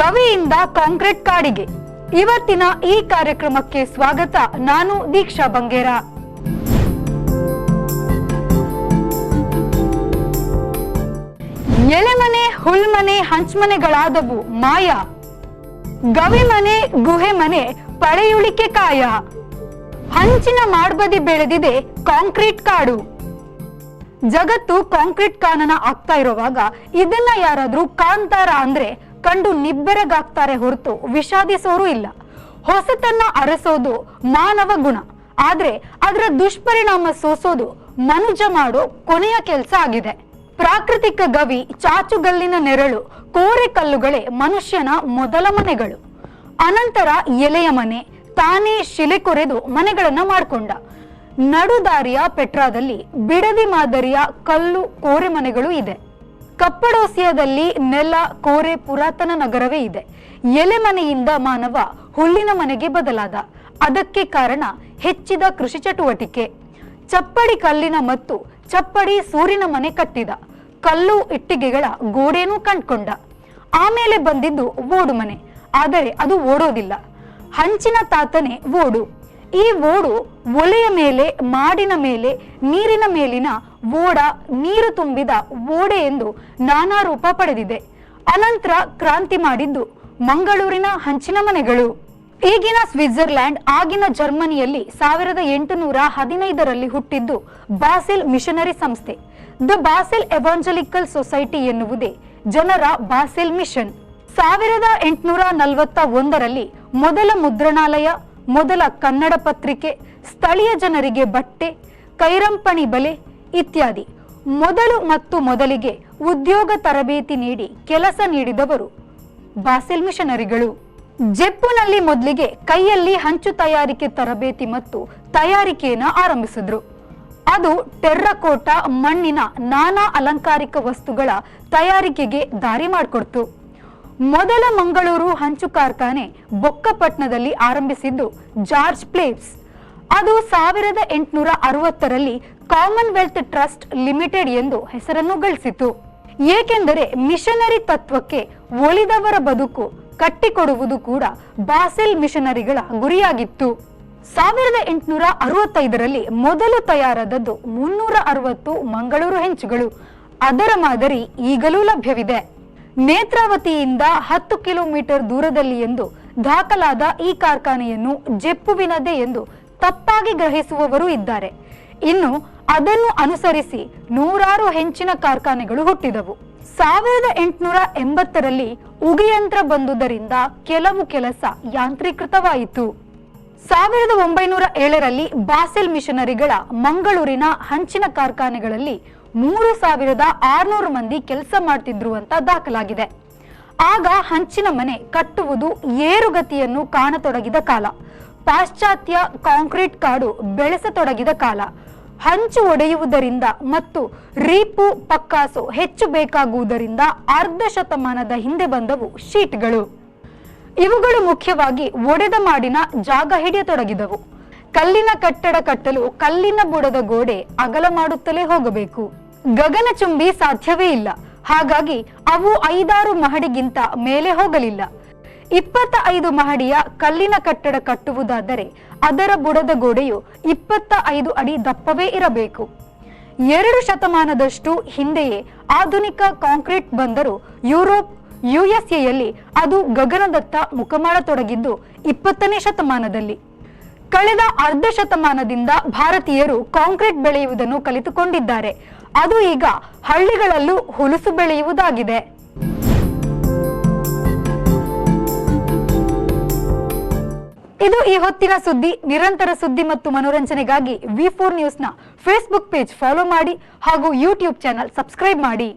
ಗವಿಯಿಂದ concrete ಕಾಡಿಗೆ ಇವತ್ತಿನ ಈ ಕಾರ್ಯಕ್ರಮಕ್ಕೆ ಸ್ವಾಗತ. ನಾನು ದೀಕ್ಷಾ ಬಂಗೇರ. ಎಲೆಮನೆ, ಹುಲ್ಮನೆ, ಹಂಚ್ಮನೆಗಳಾದವು ಮಾಯ. ಗವಿಮನೆ, ಗುಹೆ ಮನೆ, ಪಳೆಯುಳಿಕೆ ಕಾಯ. ಹಂಚಿನ ಮಾಡ್ಬದಿ ಬೆಳೆದಿದೆ ಕಾಂಕ್ರೀಟ್ ಕಾಡು. ಜಗತ್ತು ಕಾಂಕ್ರೀಟ್ ಕಾನನ ಆಗ್ತಾ ಇರುವಾಗ ಇದನ್ನ ಯಾರಾದ್ರೂ ಕಾಂತಾರ ಅಂದ್ರೆ ಕಂಡು ನಿಬ್ಬೆರಗಾಗ್ತಾರೆ ಹೊರತು ವಿಷಾದಿಸೋರು ಇಲ್ಲ. ಹೊಸತನ್ನ ಅರಸೋದು ಮಾನವ ಗುಣ, ಆದ್ರೆ ಅದರ ದುಷ್ಪರಿಣಾಮ ಸೋಸೋದು ಮನುಜ ಮಾಡೋ ಕೊನೆಯ ಕೆಲಸ ಆಗಿದೆ. ಪ್ರಾಕೃತಿಕ ಗವಿ, ಚಾಚುಗಲ್ಲಿನ ನೆರಳು, ಕೋರೆ ಕಲ್ಲುಗಳೇ ಮನುಷ್ಯನ ಮೊದಲ ಮನೆಗಳು. ಅನಂತರ ಎಲೆಯ ಮನೆ, ತಾನೇ ಶಿಲೆ ಕೊರೆದು ಮನೆಗಳನ್ನ ಮಾಡ್ಕೊಂಡ. ನಡುದಾರಿಯ ಪೆಟ್ರಾದಲ್ಲಿ ಬಿಡದಿ ಮಾದರಿಯ ಕಲ್ಲು ಕೋರೆ ಮನೆಗಳು ಇದೆ. ಕಪ್ಪಡೋಸಿಯಾದಲ್ಲಿ ನೆಲ ಕೋರೆ ಪುರಾತನ ನಗರವೇ ಇದೆ. ಎಲೆ ಮನೆಯಿಂದ ಮಾನವ ಹುಲ್ಲಿನ ಮನೆಗೆ ಬದಲಾದ. ಅದಕ್ಕೆ ಕಾರಣ ಹೆಚ್ಚಿದ ಕೃಷಿ ಚಟುವಟಿಕೆ. ಚಪ್ಪಡಿ ಕಲ್ಲಿನ ಮತ್ತು ಚಪ್ಪಡಿ ಸೂರಿನ ಮನೆ ಕಟ್ಟಿದ. ಕಲ್ಲು ಇಟ್ಟಿಗೆಗಳ ಗೋಡೆನೂ ಕಂಡ್ಕೊಂಡ. ಆಮೇಲೆ ಬಂದಿದ್ದು ಓಡು ಮನೆ, ಆದರೆ ಅದು ಓಡೋದಿಲ್ಲ. ಹಂಚಿನ ತಾತನೆ ಓಡು. ಈ ಓಡು ಒಲೆಯ ಮೇಲೆ, ಮಾಡಿನ ಮೇಲೆ, ನೀರಿನ ಮೇಲಿನ ಓಡ, ನೀರು ತುಂಬಿದ ಓಡೆ ಎಂದು ನಾನಾ ರೂಪ ಪಡೆದಿದೆ. ಅನಂತರ ಕ್ರಾಂತಿ ಮಾಡಿದ್ದು ಮಂಗಳೂರಿನ ಹಂಚಿನ ಮನೆಗಳು. ಈಗಿನ ಸ್ವಿಟ್ಜರ್ಲ್ಯಾಂಡ್, ಆಗಿನ ಜರ್ಮನಿಯಲ್ಲಿ 1815ರಲ್ಲಿ ಹುಟ್ಟಿದ್ದು ಬಾಸೆಲ್ ಮಿಷನರಿ ಸಂಸ್ಥೆ. ದ ಬಾಸೆಲ್ ಎವಾಂಜಲಿಕಲ್ ಸೊಸೈಟಿ ಎನ್ನುವುದೇ ಜನರ ಬಾಸೆಲ್ ಮಿಷನ್. 1841ರಲ್ಲಿ ಮೊದಲ ಮುದ್ರಣಾಲಯ, ಮೊದಲ ಕನ್ನಡ ಪತ್ರಿಕೆ, ಸ್ಥಳೀಯ ಜನರಿಗೆ ಬಟ್ಟೆ, ಕೈರಂಪಣಿ ಬಲೆ ಇತ್ಯಾದಿ ಮೊದಲಿಗೆ ಉದ್ಯೋಗ ತರಬೇತಿ ನೀಡಿ ಕೆಲಸ ನೀಡಿದವರು ಬಾಸೆಲ್ ಮಿಷನರಿಗಳು. ಜೆಪ್ಪುನಲ್ಲಿ ಮೊದಲಿಗೆ ಕೈಯಲ್ಲಿ ಹಂಚು ತಯಾರಿಕೆ ತರಬೇತಿ ಮತ್ತು ತಯಾರಿಕೆಯನ್ನು ಆರಂಭಿಸಿದ್ರು. ಅದು ಟೆರ್ರಕೋಟಾ, ಮಣ್ಣಿನ ನಾನಾ ಅಲಂಕಾರಿಕ ವಸ್ತುಗಳ ತಯಾರಿಕೆಗೆ ದಾರಿ ಮಾಡಿಕೊಡ್ತು. ಮೊದಲ ಮಂಗಳೂರು ಹಂಚು ಕಾರ್ಖಾನೆ ಬೊಕ್ಕಪಟ್ಟಣದಲ್ಲಿ ಆರಂಭಿಸಿದ್ದು ಜಾರ್ಜ್ ಪ್ಲೇಬ್ಸ್. ಅದು 1860ರಲ್ಲಿ ಕಾಮನ್ವೆಲ್ತ್ ಟ್ರಸ್ಟ್ ಲಿಮಿಟೆಡ್ ಎಂದು ಹೆಸರನ್ನು ಗಳಿಸಿತು. ಏಕೆಂದರೆ ಮಿಷನರಿ ತತ್ವಕ್ಕೆ ಒಲಿದವರ ಬದುಕು ಕಟ್ಟಿಕೊಡುವುದು ಕೂಡ ಬಾಸೆಲ್ ಮಿಷನರಿಗಳ ಗುರಿಯಾಗಿತ್ತು. 1865ರಲ್ಲಿ ಮೊದಲು ತಯಾರಾದದ್ದು 360 ಮಂಗಳೂರು ಹೆಂಚುಗಳು. ಅದರ ಮಾದರಿ ಈಗಲೂ ಲಭ್ಯವಿದೆ. ನೇತ್ರಾವತಿಯಿಂದ 10 ಕಿಲೋಮೀಟರ್ ದೂರದಲ್ಲಿ ಎಂದು ದಾಖಲಾದ ಈ ಕಾರ್ಖಾನೆಯನ್ನು ಜೆಪ್ಪುವಿನದೇ ಎಂದು ತಪ್ಪಾಗಿ ಗ್ರಹಿಸುವವರು ಇದ್ದಾರೆ. ಇನ್ನು ಅದನ್ನು ಅನುಸರಿಸಿ ನೂರಾರು ಹೆಂಚಿನ ಕಾರ್ಖಾನೆಗಳು ಹುಟ್ಟಿದವು. 1880ರಲ್ಲಿ ಉಗಿಯಂತ್ರ ಬಂದುದರಿಂದ ಕೆಲವು ಕೆಲಸ ಯಾಂತ್ರೀಕೃತವಾಯಿತು. 1907ರಲ್ಲಿ ಬಾಸೆಲ್ ಮಿಷನರಿಗಳ ಮಂಗಳೂರಿನ ಹಂಚಿನ ಕಾರ್ಖಾನೆಗಳಲ್ಲಿ 3600 ಮಂದಿ ಕೆಲಸ ಮಾಡ್ತಿದ್ರು ಅಂತ ದಾಖಲಾಗಿದೆ. ಆಗ ಹಂಚಿನ ಮನೆ ಕಟ್ಟುವುದು ಏರುಗತಿಯನ್ನು ಕಾಣತೊಡಗಿದ ಕಾಲ. ಪಾಶ್ಚಾತ್ಯ ಕಾಂಕ್ರೀಟ್ ಕಾಡು ಬೆಳೆಸತೊಡಗಿದ ಕಾಲ. ಹಂಚು ಒಡೆಯುವುದರಿಂದ ಮತ್ತು ರೀಪು ಪಕ್ಕಾಸು ಹೆಚ್ಚು ಬೇಕಾಗುವುದರಿಂದ ಅರ್ಧ ಶತಮಾನದ ಹಿಂದೆ ಬಂದವು ಶೀಟ್ಗಳು. ಇವುಗಳು ಮುಖ್ಯವಾಗಿ ಒಡೆದ ಮಾಡಿನ ಜಾಗ ಹಿಡಿಯತೊಡಗಿದವು. ಕಲ್ಲಿನ ಕಟ್ಟಡ ಕಟ್ಟಲು ಕಲ್ಲಿನ ಬುಡದ ಗೋಡೆ ಅಗಲ ಮಾಡುತ್ತಲೇ ಹೋಗಬೇಕು. ಗಗನಚುಂಬಿ ಸಾಧ್ಯವೇ ಇಲ್ಲ. ಹಾಗಾಗಿ ಅವು 5-6 ಮಹಡಿಗಿಂತ ಮೇಲೆ ಹೋಗಲಿಲ್ಲ. 25 ಮಹಡಿಯ ಕಲ್ಲಿನ ಕಟ್ಟಡ ಕಟ್ಟುವುದಾದರೆ ಅದರ ಬುಡದ ಗೋಡೆಯು 25 ಅಡಿ ದಪ್ಪವೇ ಇರಬೇಕು. 2 ಶತಮಾನದಷ್ಟು ಹಿಂದೆಯೇ ಆಧುನಿಕ ಕಾಂಕ್ರೀಟ್ ಬಂದರೂ ಯುರೋಪ್, USA ಅದು ಗಗನದತ್ತ ಮುಖ ಮಾಡತೊಡಗಿದ್ದು 20ನೇ ಶತಮಾನದಲ್ಲಿ. ಕಳೆದ ಅರ್ಧ ಶತಮಾನದಿಂದ ಭಾರತೀಯರು ಕಾಂಕ್ರೀಟ್ ಬೆಳೆಯುವುದನ್ನು ಕಲಿತುಕೊಂಡಿದ್ದಾರೆ. ಅದು ಈಗ ಹಳ್ಳಿಗಳಲ್ಲೂ ಹುಲುಸು ಬೆಳೆಯುವುದಾಗಿದೆ. ಇದು ಈ ಹೊತ್ತಿನ ಸುದ್ದಿ. ನಿರಂತರ ಸುದ್ದಿ ಮತ್ತು ಮನೋರಂಜನೆಗಾಗಿ V4 ನ್ಯೂಸ್ನ ಫೇಸ್ಬುಕ್ ಪೇಜ್ ಫಾಲೋ ಮಾಡಿ ಹಾಗೂ ಯೂಟ್ಯೂಬ್ ಚಾನಲ್ ಸಬ್ಸ್ಕ್ರೈಬ್ ಮಾಡಿ.